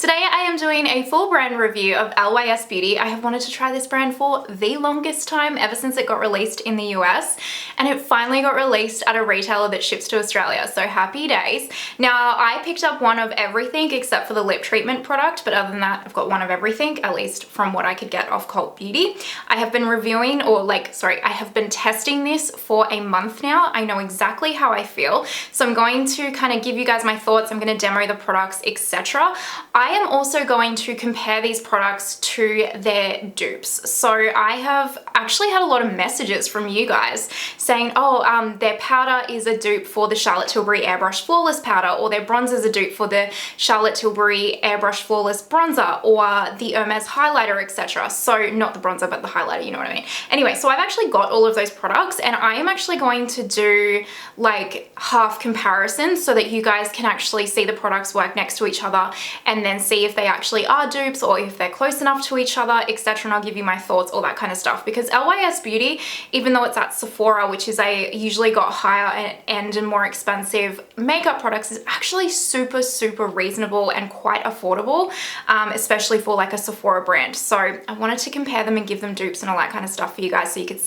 Today I am doing a full brand review of LYS Beauty. I have wanted to try this brand for the longest time, ever since it got released in the US, and it finally got released at a retailer that ships to Australia, so happy days. Now, I picked up one of everything except for the lip treatment product, but other than that, I've got one of everything, at least from what I could get off Cult Beauty. I have been reviewing, I have been testing this for a month now. I know exactly how I feel, so I'm going to kind of give you guys my thoughts. I'm going to demo the products, etc. I am also going to compare these products to their dupes. So I have actually had a lot of messages from you guys saying, oh, their powder is a dupe for the Charlotte Tilbury Airbrush Flawless Powder, or their bronzer is a dupe for the Charlotte Tilbury Airbrush Flawless Bronzer, or the Hermes highlighter, etc. So not the bronzer, but the highlighter, you know what I mean? Anyway, so I've actually got all of those products, and I am actually going to do like half comparisons so that you guys can actually see the products work next to each other and then see if they actually are dupes or if they're close enough to each other, etc. And I'll give you my thoughts, all that kind of stuff. Because LYS Beauty, even though it's at Sephora, which is a usually got higher end and more expensive makeup products, is actually super reasonable and quite affordable, especially for like a Sephora brand. So I wanted to compare them and give them dupes and all that kind of stuff for you guys, so you could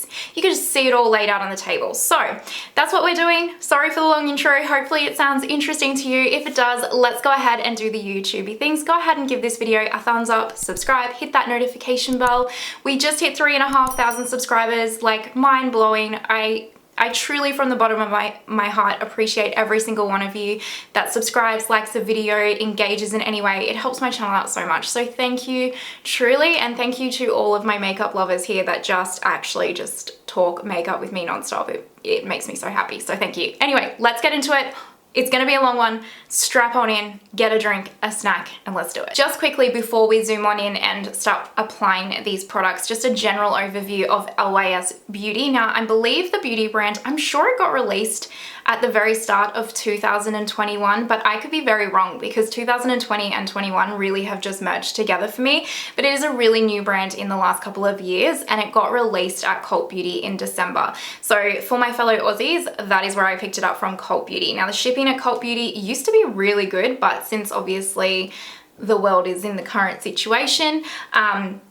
just see it all laid out on the table. So that's what we're doing. Sorry for the long intro. Hopefully it sounds interesting to you. If it does, let's go ahead and do the YouTubey things. Go ahead and give this video a thumbs up, subscribe, hit that notification bell. We just hit 3,500 subscribers, like mind blowing. I truly, from the bottom of my heart, appreciate every single one of you that subscribes, likes the video, engages in any way. It helps my channel out so much. So thank you, truly, and thank you to all of my makeup lovers here that just talk makeup with me nonstop. It makes me so happy, so thank you. Anyway, let's get into it. It's gonna be a long one. Strap on in, get a drink, a snack, and let's do it. Just quickly before we zoom on in and start applying these products, just a general overview of LYS Beauty. Now, I believe the beauty brand, I'm sure it got released at the very start of 2021, but I could be very wrong because 2020 and 21 really have just merged together for me. But it is a really new brand in the last couple of years, and it got released at Cult Beauty in December. So for my fellow Aussies, that is where I picked it up, from Cult Beauty. Now, the shipping at Cult Beauty used to be really good, but since obviously the world is in the current situation,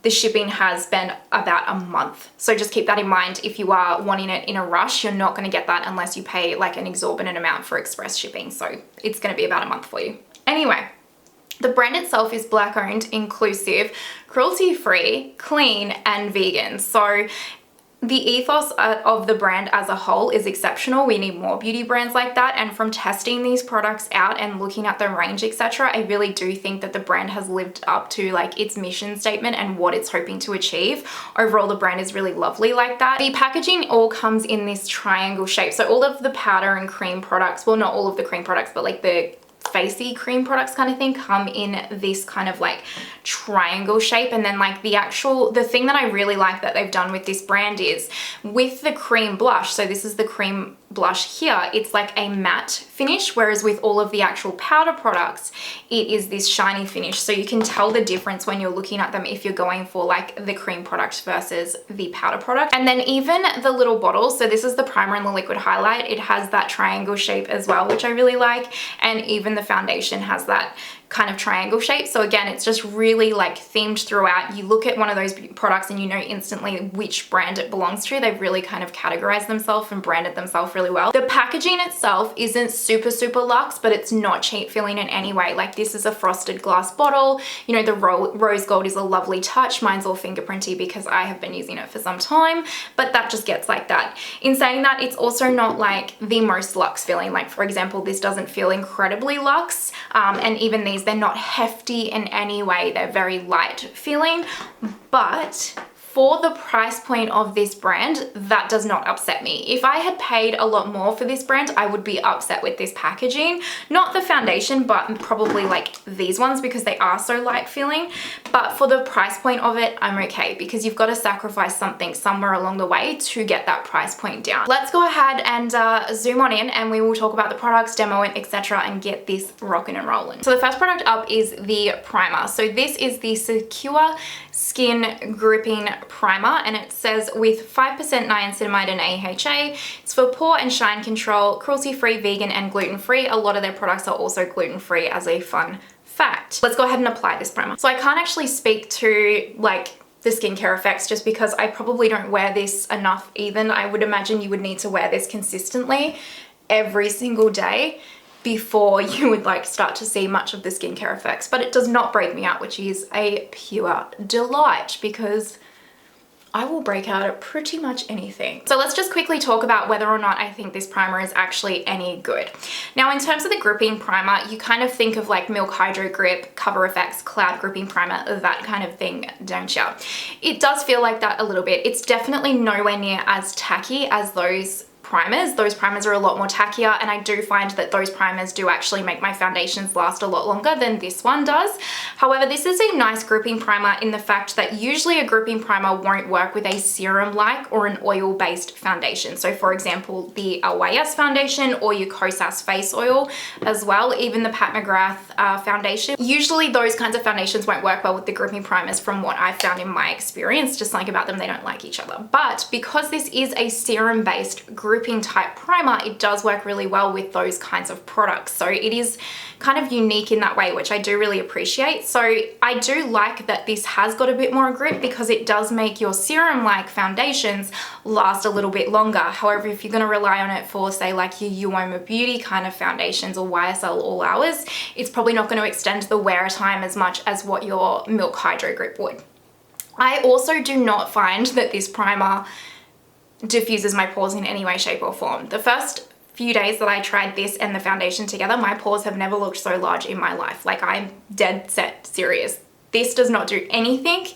the shipping has been about a month. So just keep that in mind. If you are wanting it in a rush, you're not going to get that unless you pay like an exorbitant amount for express shipping. So it's going to be about a month for you. Anyway, the brand itself is Black owned, inclusive, cruelty free, clean, and vegan. So the ethos of the brand as a whole is exceptional. We need more beauty brands like that. And from testing these products out and looking at the range, etc., I really do think that the brand has lived up to like its mission statement and what it's hoping to achieve. Overall, the brand is really lovely like that. The packaging all comes in this triangle shape. So all of the powder and cream products, well, not all of the cream products, but like the facey cream products kind of thing, come in this kind of like triangle shape. And then like the thing that I really like that they've done with this brand is with the cream blush, so this is the cream blush here, it's like a matte finish, whereas with all of the actual powder products, it is this shiny finish. So you can tell the difference when you're looking at them if you're going for like the cream product versus the powder product. And then even the little bottle, so this is the primer and the liquid highlight, it has that triangle shape as well, which I really like. And even the foundation has that kind of triangle shape. So again, it's just really like themed throughout. You look at one of those products and you know instantly which brand it belongs to. They've really kind of categorized themselves and branded themselves really well. The packaging itself isn't super luxe, but it's not cheap feeling in any way. Like, this is a frosted glass bottle. You know, the rose gold is a lovely touch. Mine's all fingerprinty because I have been using it for some time, but that just gets like that. In saying that, it's also not like the most luxe feeling. Like, for example, this doesn't feel incredibly luxe, and even these, they're not hefty in any way. They're very light feeling, but for the price point of this brand, that does not upset me. If I had paid a lot more for this brand, I would be upset with this packaging. Not the foundation, but probably like these ones, because they are so light feeling. But for the price point of it, I'm okay, because you've got to sacrifice something somewhere along the way to get that price point down. Let's go ahead and zoom on in, and we will talk about the products, demo it, etc., and get this rocking and rolling. So the first product up is the primer. So this is the Secure Skin Gripping primer, and it says with 5% niacinamide and AHA. It's for pore and shine control, cruelty-free, vegan, and gluten-free. A lot of their products are also gluten-free as a fun fact. Let's go ahead and apply this primer. So I can't actually speak to like the skincare effects just because I probably don't wear this enough even. I would imagine you would need to wear this consistently every single day before you would like start to see much of the skincare effects, but it does not break me out, which is a pure delight because I will break out at pretty much anything. So let's just quickly talk about whether or not I think this primer is actually any good. Now, in terms of the gripping primer, you kind of think of like Milk Hydro Grip, Cover FX, Cloud Gripping Primer, that kind of thing, don't you? It does feel like that a little bit. It's definitely nowhere near as tacky as those primers. Those primers are a lot more tackier, and I do find that those primers do actually make my foundations last a lot longer than this one does. However, this is a nice gripping primer in the fact that usually a gripping primer won't work with a serum-like or an oil-based foundation. So for example, the LYS foundation or your Kosas face oil as well, even the Pat McGrath foundation. Usually those kinds of foundations won't work well with the gripping primers from what I've found in my experience. Just like about them, they don't like each other. But because this is a serum-based gripping type primer, it does work really well with those kinds of products. So it is kind of unique in that way, which I do really appreciate. So I do like that this has got a bit more grip because it does make your serum-like foundations last a little bit longer. However, if you're going to rely on it for say like your Uoma Beauty kind of foundations or YSL All Hours, it's probably not going to extend the wear time as much as what your Milk Hydro Grip would. I also do not find that this primer diffuses my pores in any way, shape or form. The first few days that I tried this and the foundation together, my pores have never looked so large in my life. Like, I'm dead set serious. This does not do anything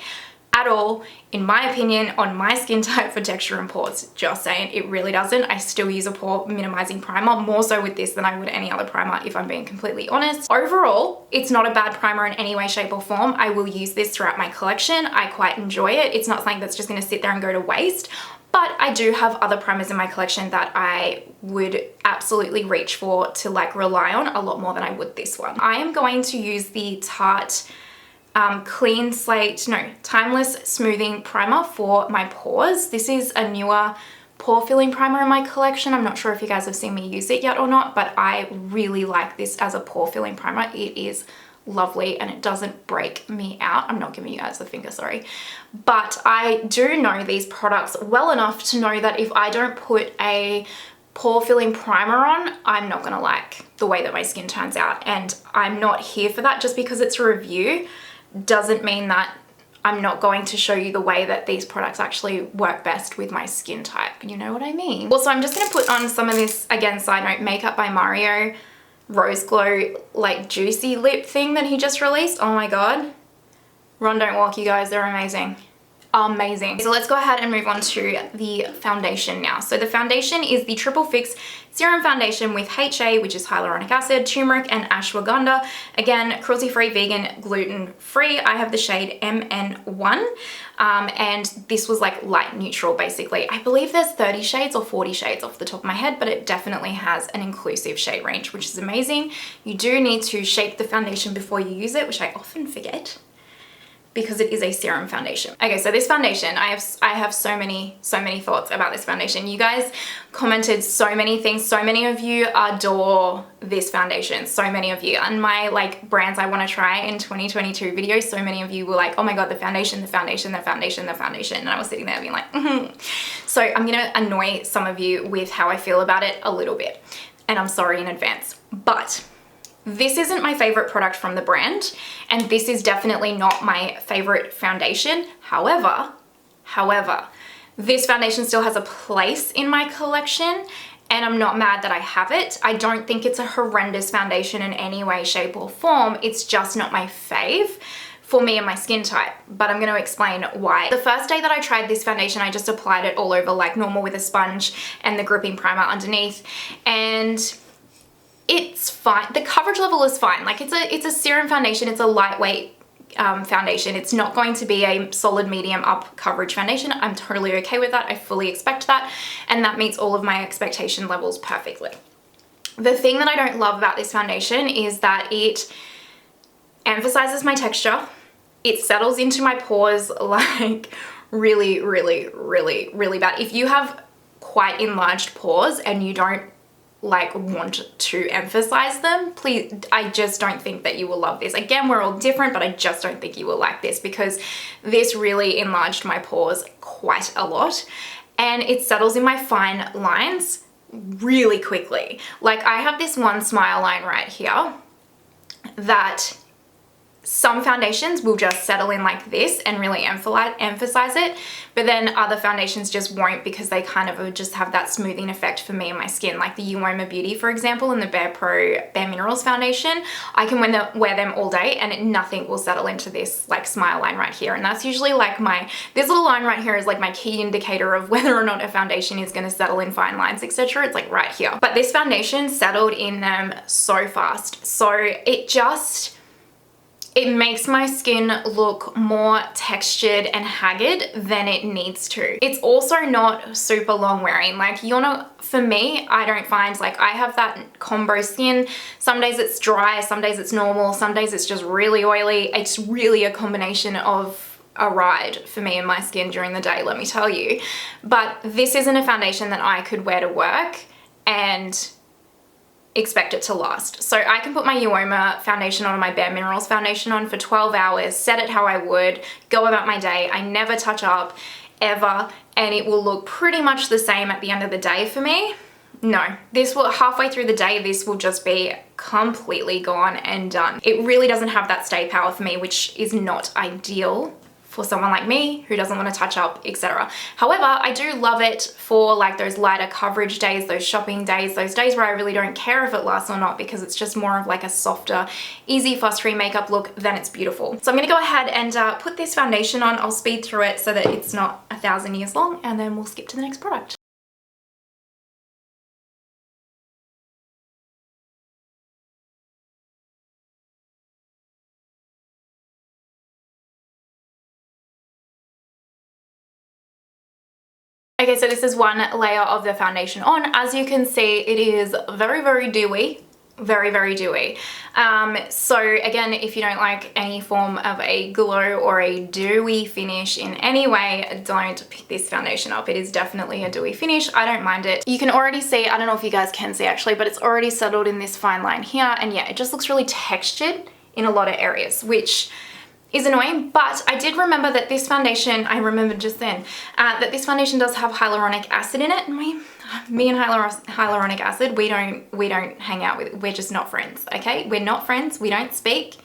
at all, in my opinion, on my skin type for texture and pores. Just saying, it really doesn't. I still use a pore minimizing primer, more so with this than I would any other primer, if I'm being completely honest. Overall, it's not a bad primer in any way, shape or form. I will use this throughout my collection. I quite enjoy it. It's not something that's just gonna sit there and go to waste. But I do have other primers in my collection that I would absolutely reach for to like rely on a lot more than I would this one. I am going to use the Tarte Timeless Smoothing Primer for my pores. This is a newer pore filling primer in my collection. I'm not sure if you guys have seen me use it yet or not, but I really like this as a pore filling primer. It is lovely and it doesn't break me out. I'm not giving you guys the finger, sorry. But I do know these products well enough to know that if I don't put a pore filling primer on, I'm not gonna like the way that my skin turns out. And I'm not here for that. Just because it's a review doesn't mean that I'm not going to show you the way that these products actually work best with my skin type. You know what I mean? Also, I'm just gonna put on some of this, again, side note, Makeup by Mario Rose Glow like juicy lip thing that he just released. Oh my god. Run, don't walk, you guys. They're amazing. Amazing. So let's go ahead and move on to the foundation now. So the foundation is the Triple Fix Serum Foundation with HA, which is hyaluronic acid, turmeric, and ashwagandha. Again, cruelty-free, vegan, gluten-free. I have the shade MN1, and this was like light neutral, basically. I believe there's 30 shades or 40 shades off the top of my head, but it definitely has an inclusive shade range, which is amazing. You do need to shake the foundation before you use it, which I often forget, because it is a serum foundation. Okay, so this foundation, I have so many thoughts about this foundation. You guys commented so many things. So many of you adore this foundation. So many of you. And my like brands I want to try in 2022 videos, so many of you were like, oh my god, the foundation, the foundation, the foundation, the foundation. And I was sitting there being like, So I'm gonna annoy some of you with how I feel about it a little bit. And I'm sorry in advance. But this isn't my favorite product from the brand, and this is definitely not my favorite foundation. However, this foundation still has a place in my collection, and I'm not mad that I have it. I don't think it's a horrendous foundation in any way, shape, or form. It's just not my fave for me and my skin type, but I'm going to explain why. The first day that I tried this foundation, I just applied it all over like normal with a sponge and the gripping primer underneath, and it's fine. The coverage level is fine. Like it's a serum foundation. It's a lightweight foundation. It's not going to be a solid medium up coverage foundation. I'm totally okay with that. I fully expect that. And that meets all of my expectation levels perfectly. The thing that I don't love about this foundation is that it emphasizes my texture. It settles into my pores like really, really, really, really bad. If you have quite enlarged pores and you don't like want to emphasize them, please, I just don't think that you will love this. Again, we're all different, but I just don't think you will like this because this really enlarged my pores quite a lot and it settles in my fine lines really quickly. Like I have this one smile line right here that some foundations will just settle in like this and really emphasize it, but then other foundations just won't because they kind of just have that smoothing effect for me and my skin. Like the Uoma Beauty, for example, and the Bare Pro Bare Minerals foundation, I can wear them all day and nothing will settle into this like smile line right here. And that's usually like this little line right here is like my key indicator of whether or not a foundation is going to settle in fine lines, etc. It's like right here. But this foundation settled in them so fast. So it makes my skin look more textured and haggard than it needs to. It's also not super long wearing. Like for me, I don't find, like I have that combo skin. Some days it's dry, some days it's normal, some days it's just really oily. It's really a combination of a ride for me and my skin during the day, let me tell you. But this isn't a foundation that I could wear to work and expect it to last. So I can put my Uoma foundation on, my Bare Minerals foundation on for 12 hours, set it how I would, go about my day. I never touch up ever, and it will look pretty much the same at the end of the day for me. No, halfway through the day, this will just be completely gone and done. It really doesn't have that stay power for me, which is not ideal for someone like me who doesn't want to touch up, etc. However, I do love it for like those lighter coverage days, those shopping days, those days where I really don't care if it lasts or not because it's just more of like a softer, easy, fuss-free makeup look, then it's beautiful. So I'm gonna go ahead and put this foundation on. I'll speed through it so that it's not 1,000 years long, and then we'll skip to the next product. Okay, so this is one layer of the foundation on. As you can see, it is very, very dewy. Very, very dewy. So again, if you don't like any form of a glow or a dewy finish in any way, don't pick this foundation up. It is definitely a dewy finish. I don't mind it. You can already see, I don't know if you guys can see actually, but it's already settled in this fine line here. And yeah, it just looks really textured in a lot of areas, which is annoying, but I did remember that this foundation, I remembered just then, that this foundation does have hyaluronic acid in it. Me and hyaluronic acid, we don't hang out with, we're just not friends, okay? We're not friends, we don't speak,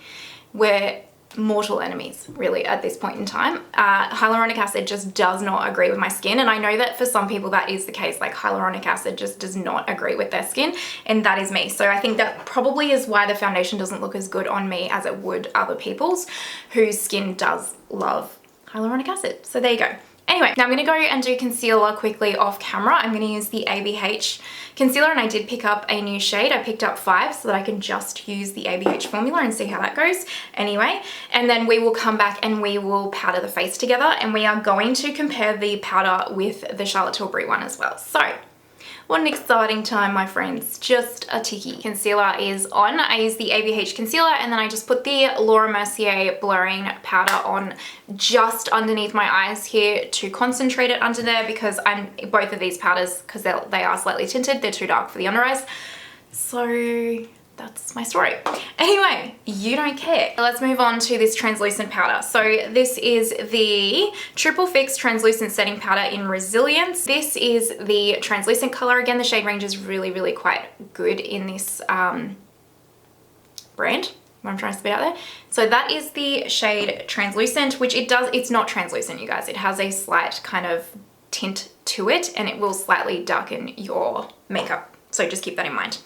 we're mortal enemies, really, at this point in time. Hyaluronic acid just does not agree with my skin, and I know that for some people that is the case, like hyaluronic acid just does not agree with their skin, and that is me. So I think that probably is why the foundation doesn't look as good on me as it would other people's whose skin does love hyaluronic acid. So there you go. Anyway, now I'm gonna go and do concealer quickly off camera. I'm gonna use the ABH concealer, and I did pick up a new shade. I picked up 5 so that I can just use the ABH formula and see how that goes anyway. And then we will come back and we will powder the face together, and we are going to compare the powder with the Charlotte Tilbury one as well. So what an exciting time, my friends. Just a ticky. Concealer is on. I use the ABH concealer, and then I just put the Laura Mercier blurring powder on just underneath my eyes here to concentrate it under there, because both of these powders, because they are slightly tinted, they're too dark for the under eyes. So that's my story. Anyway, you don't care. Let's move on to this translucent powder. So this is the Triple Fix Translucent Setting Powder in Resilience. This is the translucent color. Again, the shade range is really, really quite good in this brand, what I'm trying to spit out there. So that is the shade Translucent, which it's not translucent, you guys. It has a slight kind of tint to it, and it will slightly darken your makeup. So just keep that in mind.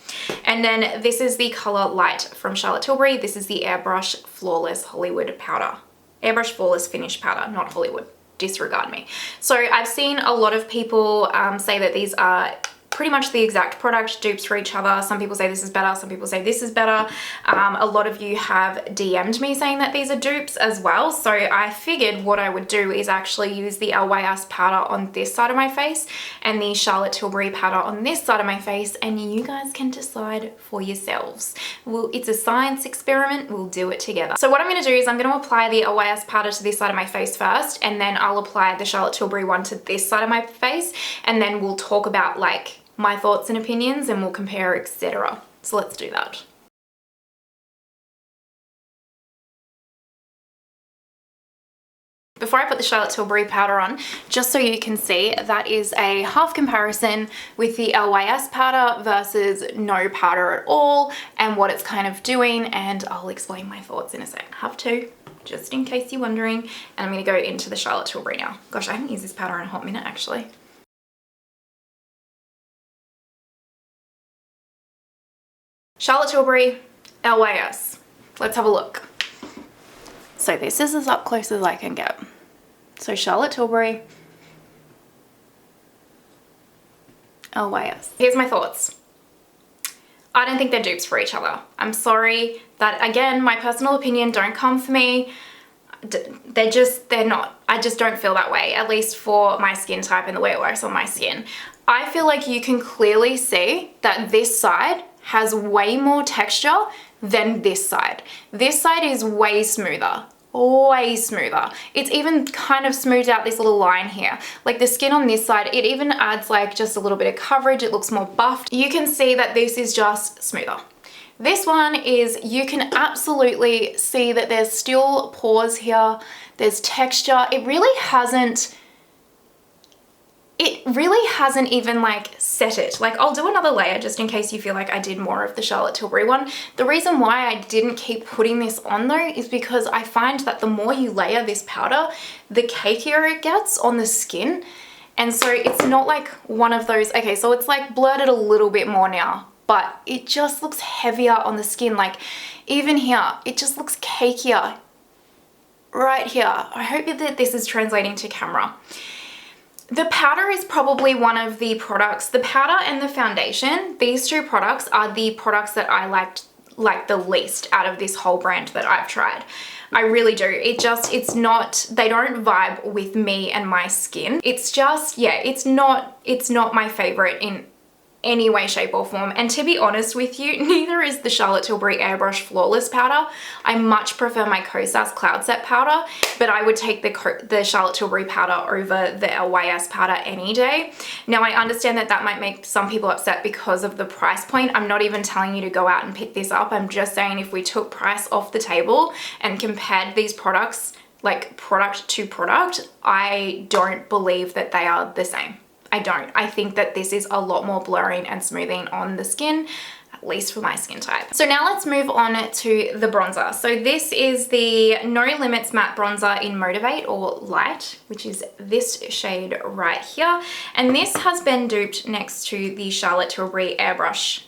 And then this is the color Light from Charlotte Tilbury. This is the Airbrush Flawless Hollywood powder. Airbrush Flawless Finish powder, not Hollywood. Disregard me. So I've seen a lot of people say that these are pretty much the exact product, dupes for each other. Some people say this is better, some people say this is better. A lot of you have DM'd me saying that these are dupes as well. So I figured what I would do is actually use the LYS powder on this side of my face and the Charlotte Tilbury powder on this side of my face, and you guys can decide for yourselves. It's a science experiment, we'll do it together. So what I'm gonna do is I'm gonna apply the LYS powder to this side of my face first, and then I'll apply the Charlotte Tilbury one to this side of my face, and then we'll talk about like my thoughts and opinions, and we'll compare, etc. So let's do that. Before I put the Charlotte Tilbury powder on, just so you can see, that is a half comparison with the LYS powder versus no powder at all and what it's kind of doing, and I'll explain my thoughts in a sec. I have to, just in case you're wondering, and I'm going to go into the Charlotte Tilbury now. Gosh, I haven't used this powder in a hot minute actually. Charlotte Tilbury, LYS. Let's have a look. So this is as up close as I can get. So Charlotte Tilbury, LYS. Here's my thoughts. I don't think they're dupes for each other. I'm sorry that, again, my personal opinion, don't come for me. They're not. I just don't feel that way, at least for my skin type and the way it works on my skin. I feel like you can clearly see that this side has way more texture than this side. This side is way smoother. Way smoother. It's even kind of smoothed out this little line here. Like the skin on this side, it even adds like just a little bit of coverage. It looks more buffed. You can see that this is just smoother. This one is, you can absolutely see that there's still pores here. There's texture. It really hasn't even like set it. Like I'll do another layer just in case you feel like I did more of the Charlotte Tilbury one. The reason why I didn't keep putting this on though is because I find that the more you layer this powder, the cakier it gets on the skin. And so it's not like one of those, okay, so it's like blurted a little bit more now, but it just looks heavier on the skin. Like even here, it just looks cakier right here. I hope that this is translating to camera. The powder is probably one of the products, the powder and the foundation, these two products are the products that I like the least out of this whole brand that I've tried. I really do. It's not, they don't vibe with me and my skin. It's just, yeah, it's not my favorite in any way, shape or form. And to be honest with you, neither is the Charlotte Tilbury Airbrush Flawless powder. I much prefer my Kosas Cloud Set powder, but I would take the Charlotte Tilbury powder over the LYS powder any day. Now I understand that that might make some people upset because of the price point. I'm not even telling you to go out and pick this up. I'm just saying if we took price off the table and compared these products, like product to product, I don't believe that they are the same. I don't. I think that this is a lot more blurring and smoothing on the skin, at least for my skin type. So now let's move on to the bronzer. So this is the No Limits Matte Bronzer in Motivate or Light, which is this shade right here. And this has been duped next to the Charlotte Tilbury Airbrush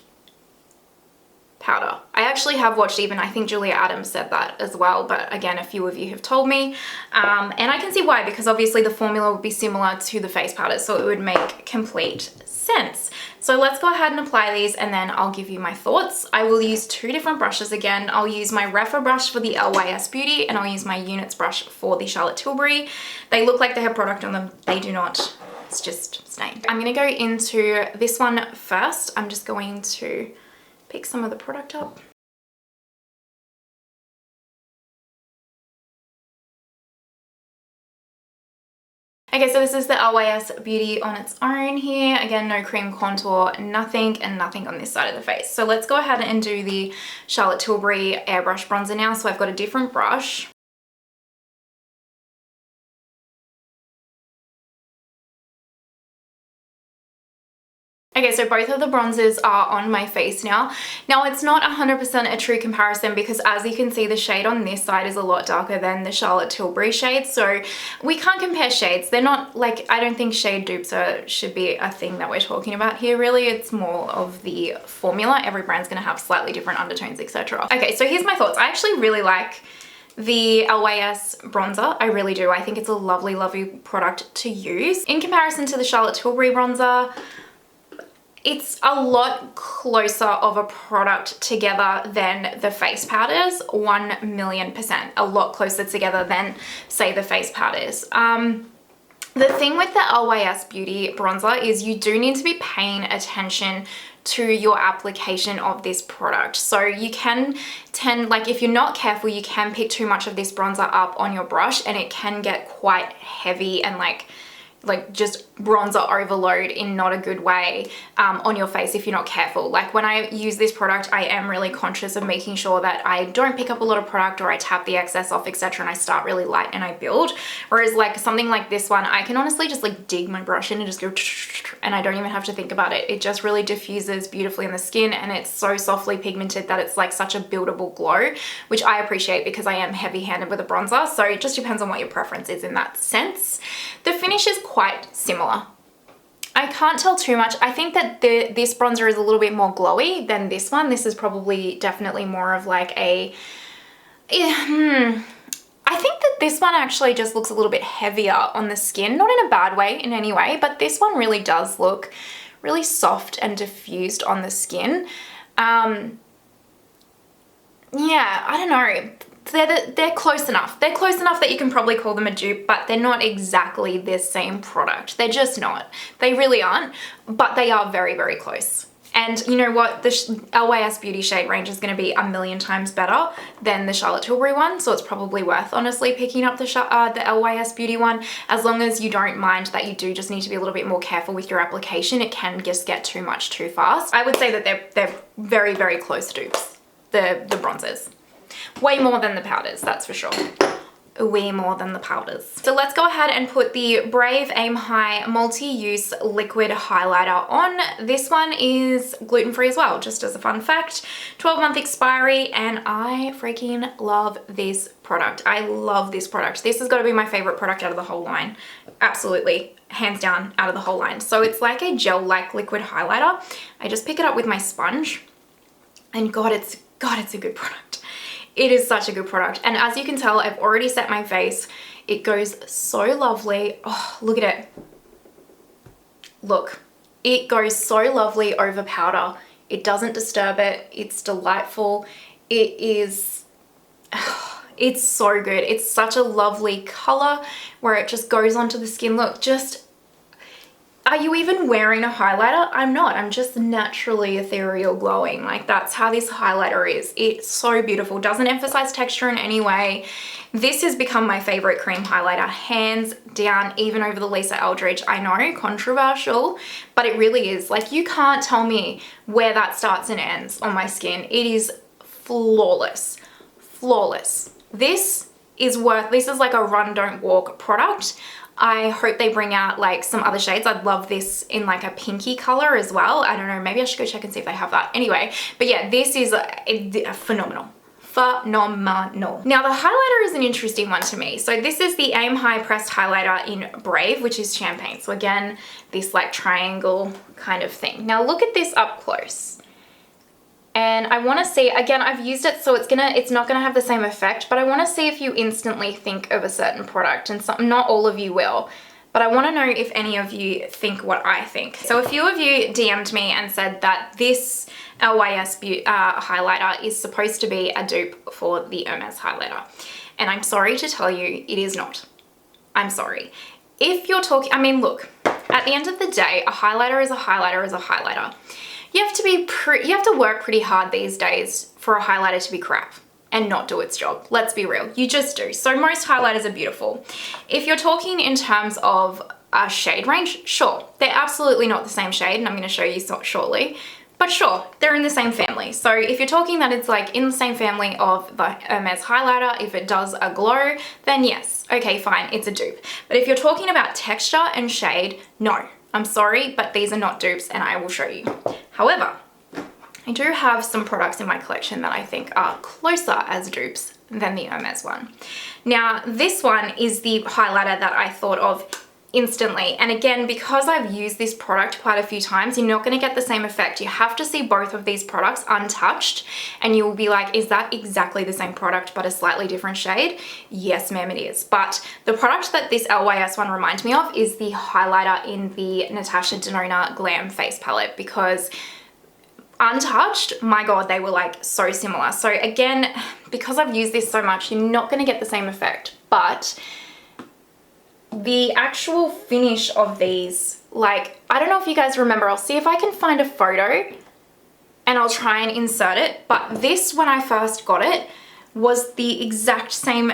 powder. I actually have watched, even I think Julia Adams said that as well, but again, a few of you have told me, and I can see why, because obviously the formula would be similar to the face powder, so it would make complete sense. So let's go ahead and apply these and then I'll give you my thoughts. I will use two different brushes again. I'll use my Refa brush for the LYS Beauty and I'll use my Units brush for the Charlotte Tilbury. They look like they have product on them. They do not. It's just stained. I'm going to go into this one first. I'm just going to pick some of the product up. Okay, so this is the LYS Beauty on its own here. Again, no cream contour, nothing, and nothing on this side of the face. So let's go ahead and do the Charlotte Tilbury Airbrush bronzer now. So I've got a different brush. Okay, so both of the bronzers are on my face now. Now it's not 100% a true comparison because as you can see, the shade on this side is a lot darker than the Charlotte Tilbury shade. So we can't compare shades. They're not like, I don't think shade dupes should be a thing that we're talking about here really. It's more of the formula. Every brand's gonna have slightly different undertones, etc. Okay, so here's my thoughts. I actually really like the LYS bronzer. I really do. I think it's a lovely, lovely product to use. In comparison to the Charlotte Tilbury bronzer, it's a lot closer of a product together than the face powders, 1,000,000%. A lot closer together than, say, the face powders. The thing with the LYS Beauty bronzer is you do need to be paying attention to your application of this product. So you can tend, like if you're not careful, you can pick too much of this bronzer up on your brush and it can get quite heavy and like just bronzer overload in not a good way on your face if you're not careful. Like when I use this product, I am really conscious of making sure that I don't pick up a lot of product or I tap the excess off, etc. and I start really light and I build. Whereas like something like this one, I can honestly just like dig my brush in and just go and I don't even have to think about it. It just really diffuses beautifully in the skin and it's so softly pigmented that it's like such a buildable glow, which I appreciate because I am heavy-handed with a bronzer. So it just depends on what your preference is in that sense. The finish is quite similar. I can't tell too much. I think that this bronzer is a little bit more glowy than this one. This is probably definitely more of like a, I think that this one actually just looks a little bit heavier on the skin, not in a bad way in any way, but this one really does look really soft and diffused on the skin. Yeah, I don't know. They're close enough. They're close enough that you can probably call them a dupe, but they're not exactly the same product. They're just not. They really aren't, but they are very, very close. And you know what? The LYS Beauty shade range is going to be 1,000,000 times better than the Charlotte Tilbury one, so it's probably worth honestly picking up the LYS Beauty one, as long as you don't mind that you do just need to be a little bit more careful with your application. It can just get too much too fast. I would say that they're very, very close dupes, the bronzers. Way more than the powders, that's for sure. Way more than the powders. So let's go ahead and put the Brave Aim High Multi-Use Liquid Highlighter on. This one is gluten-free as well, just as a fun fact. 12-month expiry, and I freaking love this product. I love this product. This has got to be my favorite product out of the whole line. Absolutely, hands down, out of the whole line. So it's like a gel-like liquid highlighter. I just pick it up with my sponge, and God, it's a good product. It is such a good product. And as you can tell, I've already set my face. It goes so lovely. Oh, look at it. Look, it goes so lovely over powder. It doesn't disturb it. It's delightful. It is, it's so good. It's such a lovely color where it just goes onto the skin. Look, just, are you even wearing a highlighter? I'm not. I'm just naturally ethereal glowing. Like that's how this highlighter is. It's so beautiful. Doesn't emphasize texture in any way. This has become my favorite cream highlighter, hands down, even over the Lisa Eldridge. I know, controversial, but it really is. Like you can't tell me where that starts and ends on my skin. It is flawless, flawless. This is like a run, don't walk product. I hope they bring out like some other shades. I'd love this in like a pinky color as well. I don't know, maybe I should go check and see if they have that. Anyway, but yeah, this is phenomenal. Phenomenal. Now the highlighter is an interesting one to me. So this is the Aim High Pressed Highlighter in Brave, which is champagne. So again, this like triangle kind of thing. Now look at this up close. And I want to see, again, I've used it, so it's not gonna have the same effect, but I want to see if you instantly think of a certain product, and not all of you will, but I want to know if any of you think what I think. So a few of you DM'd me and said that this LYS highlighter is supposed to be a dupe for the Hermes highlighter, and I'm sorry to tell you, it is not. I'm sorry. If you're talking, I mean, look, at the end of the day, a highlighter is a highlighter is a highlighter. You have to work pretty hard these days for a highlighter to be crap and not do its job. Let's be real, you just do. So most highlighters are beautiful. If you're talking in terms of a shade range, sure, they're absolutely not the same shade, and I'm gonna show you shortly, but sure, they're in the same family. So if you're talking that it's like in the same family of the Hermes highlighter, if it does a glow, then yes, okay, fine, it's a dupe. But if you're talking about texture and shade, no. I'm sorry, but these are not dupes, and I will show you. However, I do have some products in my collection that I think are closer as dupes than the Hermes one. Now, this one is the highlighter that I thought of instantly. And again, because I've used this product quite a few times, you're not going to get the same effect. You have to see both of these products untouched and you'll be like, is that exactly the same product but a slightly different shade? Yes, ma'am, it is. But the product that this LYS one reminds me of is the highlighter in the Natasha Denona Glam Face Palette, because untouched, my god, they were like so similar. So again, because I've used this so much, you're not going to get the same effect, but the actual finish of these, like, I don't know if you guys remember, I'll see if I can find a photo and I'll try and insert it, but this, when I first got it, was the exact same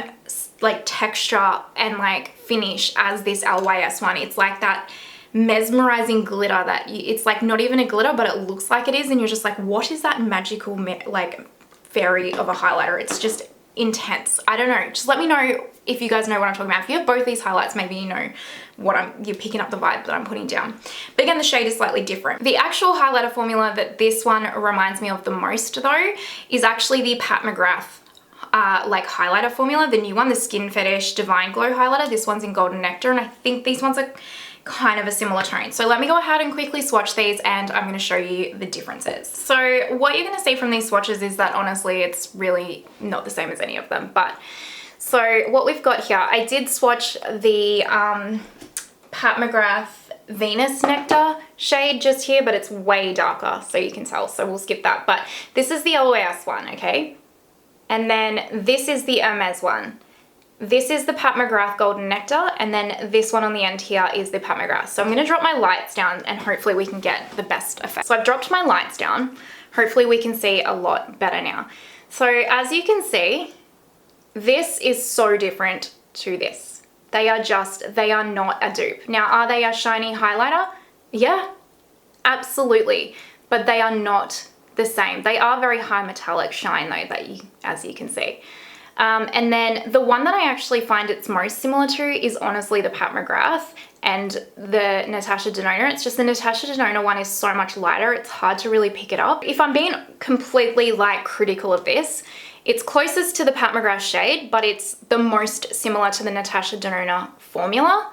like texture and like finish as this LYS one. It's like that mesmerizing glitter that it's like not even a glitter, but it looks like it is, and you're just like, what is that magical like fairy of a highlighter? It's just intense. I don't know, just let me know if you guys know what I'm talking about. If you have both these highlights, maybe you know what you're picking up the vibe that I'm putting down. But again, the shade is slightly different. The actual highlighter formula that this one reminds me of the most though is actually the Pat McGrath like highlighter formula, the new one, the Skin Fetish Divine Glow highlighter. This one's in Golden Nectar, and I think these ones are kind of a similar tone. So let me go ahead and quickly swatch these and I'm going to show you the differences. So what you're going to see from these swatches is that honestly it's really not the same as any of them. But so what we've got here, I did swatch the Pat McGrath Venus Nectar shade just here, but it's way darker, so you can tell, so we'll skip that. But this is the LYS one, okay? And then this is the Hermes one. This is the Pat McGrath Golden Nectar, and then this one on the end here is the Pat McGrath. So I'm going to drop my lights down and hopefully we can get the best effect. So I've dropped my lights down. Hopefully we can see a lot better now. So as you can see, this is so different to this. They are not a dupe. Now, are they a shiny highlighter? Yeah, absolutely. But they are not the same. They are very high metallic shine though, as you can see. And then the one that I actually find it's most similar to is honestly the Pat McGrath and the Natasha Denona. It's just the Natasha Denona one is so much lighter, it's hard to really pick it up. If I'm being completely like critical of this, it's closest to the Pat McGrath shade, but it's the most similar to the Natasha Denona formula.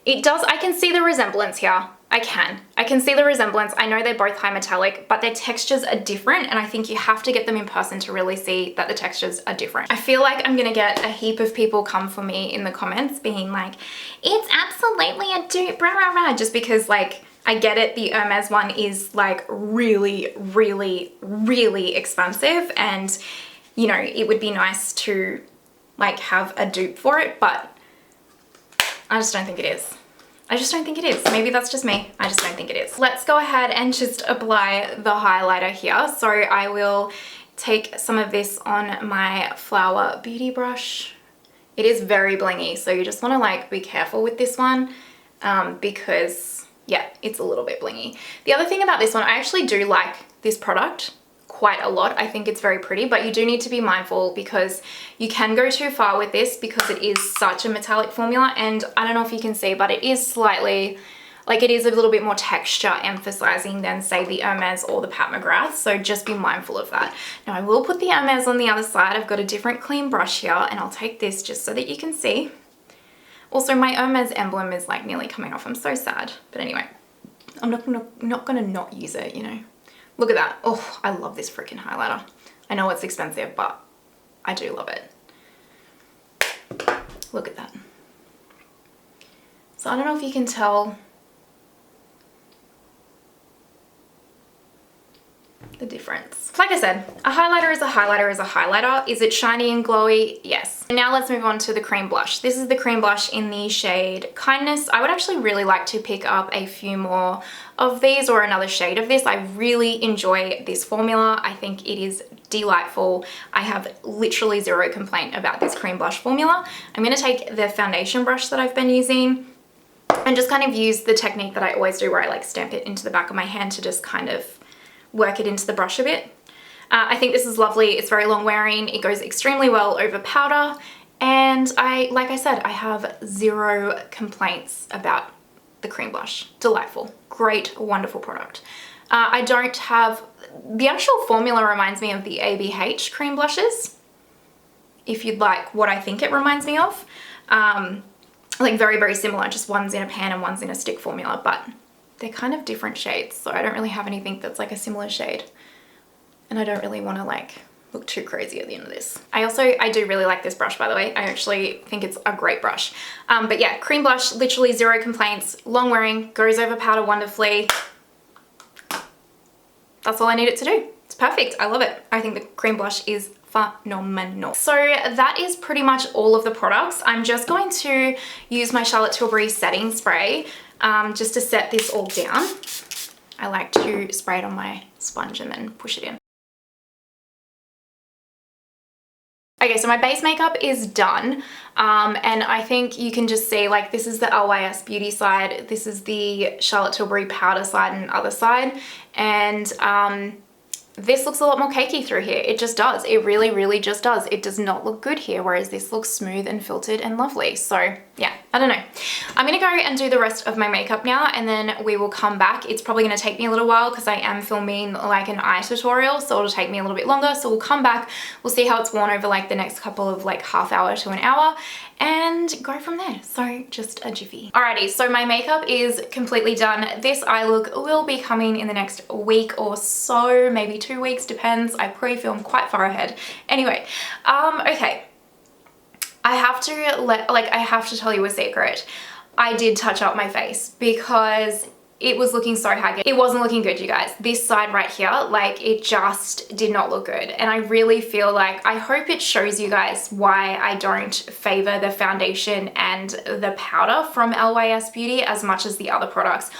I can see the resemblance here. I can see the resemblance. I know they're both high metallic, but their textures are different, and I think you have to get them in person to really see that the textures are different. I feel like I'm gonna get a heap of people come for me in the comments being like, it's absolutely a dupe, rah, rah, rah, just because like, I get it, the Hermes one is like really, really, really expensive, and you know, it would be nice to like have a dupe for it, but I just don't think it is. I just don't think it is. Maybe that's just me. I just don't think it is. Let's go ahead and just apply the highlighter here. So I will take some of this on my Flower Beauty brush. It is very blingy, so you just want to like be careful with this one because yeah, it's a little bit blingy. The other thing about this one, I actually do like this product quite a lot. I think it's very pretty, but you do need to be mindful because you can go too far with this because it is such a metallic formula, and I don't know if you can see, but it is slightly, like it is a little bit more texture emphasizing than say the Hermes or the Pat McGrath, so just be mindful of that. Now I will put the Hermes on the other side. I've got a different clean brush here, and I'll take this just so that you can see. Also, my Hermes emblem is like nearly coming off. I'm so sad, but anyway, I'm not gonna not use it, you know. Look at that. Oh, I love this freaking highlighter. I know it's expensive, but I do love it. Look at that. So I don't know if you can tell the difference. Like I said, a highlighter is a highlighter is a highlighter. Is it shiny and glowy? Yes. Now let's move on to the cream blush. This is the cream blush in the shade Kindness. I would actually really like to pick up a few more of these or another shade of this. I really enjoy this formula. I think it is delightful. I have literally zero complaint about this cream blush formula. I'm going to take the foundation brush that I've been using and just kind of use the technique that I always do where I like stamp it into the back of my hand to just kind of work it into the brush a bit. I think this is lovely. It's very long wearing. It goes extremely well over powder. And like I said, I have zero complaints about the cream blush. Delightful. Great, wonderful product. I don't have, the actual formula reminds me of the ABH cream blushes, if you'd like what I think it reminds me of. like very, very similar, just one's in a pan and one's in a stick formula, but they're kind of different shades. So I don't really have anything that's like a similar shade. And I don't really want to like look too crazy at the end of this. I do really like this brush, by the way. I actually think it's a great brush. But yeah, cream blush, literally zero complaints, long wearing, goes over powder wonderfully. That's all I need it to do. It's perfect. I love it. I think the cream blush is phenomenal. So that is pretty much all of the products. I'm just going to use my Charlotte Tilbury setting spray just to set this all down. I like to spray it on my sponge and then push it in. Okay, so my base makeup is done, and I think you can just see, like, this is the LYS Beauty side, this is the Charlotte Tilbury powder side and other side, and this looks a lot more cakey through here. It just does. It really, really just does. It does not look good here, whereas this looks smooth and filtered and lovely. So yeah, I don't know. I'm gonna go and do the rest of my makeup now, and then we will come back. It's probably gonna take me a little while because I am filming like an eye tutorial, so it'll take me a little bit longer. So we'll come back, we'll see how it's worn over like the next couple of like half hour to an hour, and go from there. So just a jiffy. Alrighty, so my makeup is completely done. This eye look will be coming in the next week or so, maybe 2 weeks, depends. I pre-film quite far ahead. Anyway, okay. I have to tell you a secret. I did touch up my face because it was looking so haggard. It wasn't looking good, you guys. This side right here, like, it just did not look good. And I really feel like, I hope it shows you guys why I don't favor the foundation and the powder from LYS Beauty as much as the other products.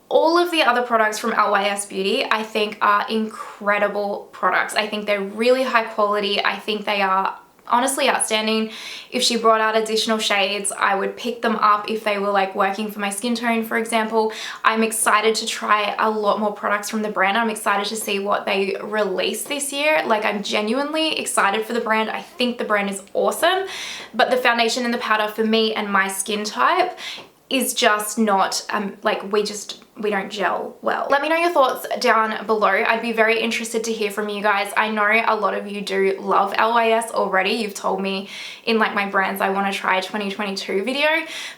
All of the other products from LYS Beauty, I think, are incredible products. I think they're really high quality. I think they are honestly outstanding. If she brought out additional shades, I would pick them up if they were like working for my skin tone, for example. I'm excited to try a lot more products from the brand. I'm excited to see what they release this year. Like, I'm genuinely excited for the brand. I think the brand is awesome, but the foundation and the powder for me and my skin type is just not, like, we don't gel well. Let me know your thoughts down below. I'd be very interested to hear from you guys. I know a lot of you do love LYS already. You've told me in like my brands I want to try 2022 video,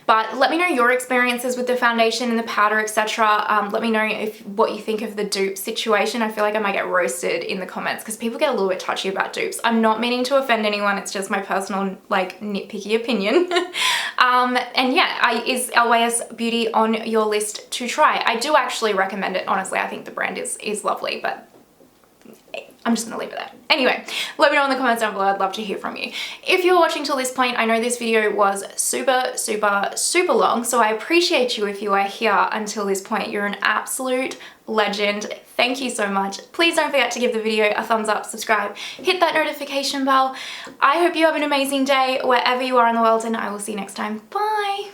but let me know your experiences with the foundation and the powder, etc. Let me know what you think of the dupe situation. I feel like I might get roasted in the comments because people get a little bit touchy about dupes. I'm not meaning to offend anyone. It's just my personal, like, nitpicky opinion. And yeah, is LYS Beauty on your list to try? I do actually recommend it. Honestly, I think the brand is lovely, but I'm just gonna leave it there. Anyway, let me know in the comments down below. I'd love to hear from you. If you're watching till this point, I know this video was super, super, super long, so I appreciate you if you are here until this point. You're an absolute legend. Thank you so much. Please don't forget to give the video a thumbs up, subscribe, hit that notification bell. I hope you have an amazing day wherever you are in the world, and I will see you next time. Bye.